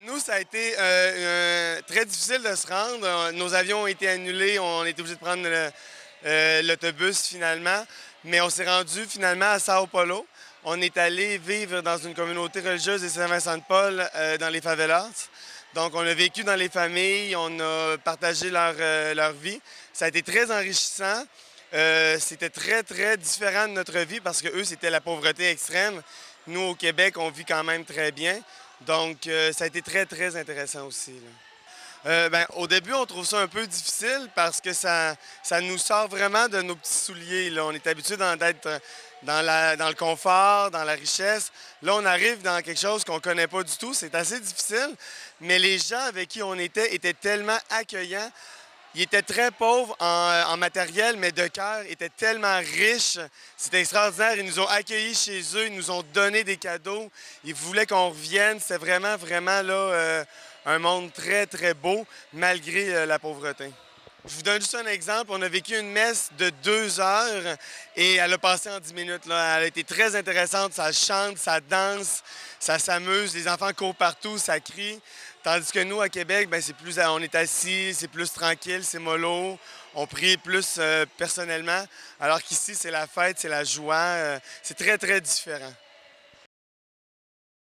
Nous, ça a été très difficile de se rendre. Nos avions ont été annulés. On était obligé de prendre l'autobus finalement. Mais on s'est rendu finalement à Sao Paulo. On est allé vivre dans une communauté religieuse de Saint-Vincent-de-Paul dans les favelas. Donc, on a vécu dans les familles, on a partagé leur vie. Ça a été très enrichissant. C'était très, très différent de notre vie parce que eux, c'était la pauvreté extrême. Nous, au Québec, on vit quand même très bien. Donc, ça a été très, très intéressant aussi, là. Au début, on trouve ça un peu difficile parce que ça nous sort vraiment de nos petits souliers, là. On est habitué d'être dans le confort, dans la richesse. Là, on arrive dans quelque chose qu'on ne connaît pas du tout. C'est assez difficile, mais les gens avec qui on était étaient tellement accueillants. Ils étaient très pauvres en matériel, mais de cœur, ils étaient tellement riches. C'était extraordinaire. Ils nous ont accueillis chez eux, ils nous ont donné des cadeaux. Ils voulaient qu'on revienne. C'était vraiment, vraiment là, un monde très, très beau, malgré la pauvreté. Je vous donne juste un exemple. On a vécu une messe de 2 heures et elle a passé en 10 minutes, là. Elle a été très intéressante. Ça chante, ça danse, ça s'amuse. Les enfants courent partout, ça crie. Tandis que nous, à Québec, c'est plus, on est assis, c'est plus tranquille, c'est mollo. On prie plus personnellement. Alors qu'ici, c'est la fête, c'est la joie. C'est très, très différent.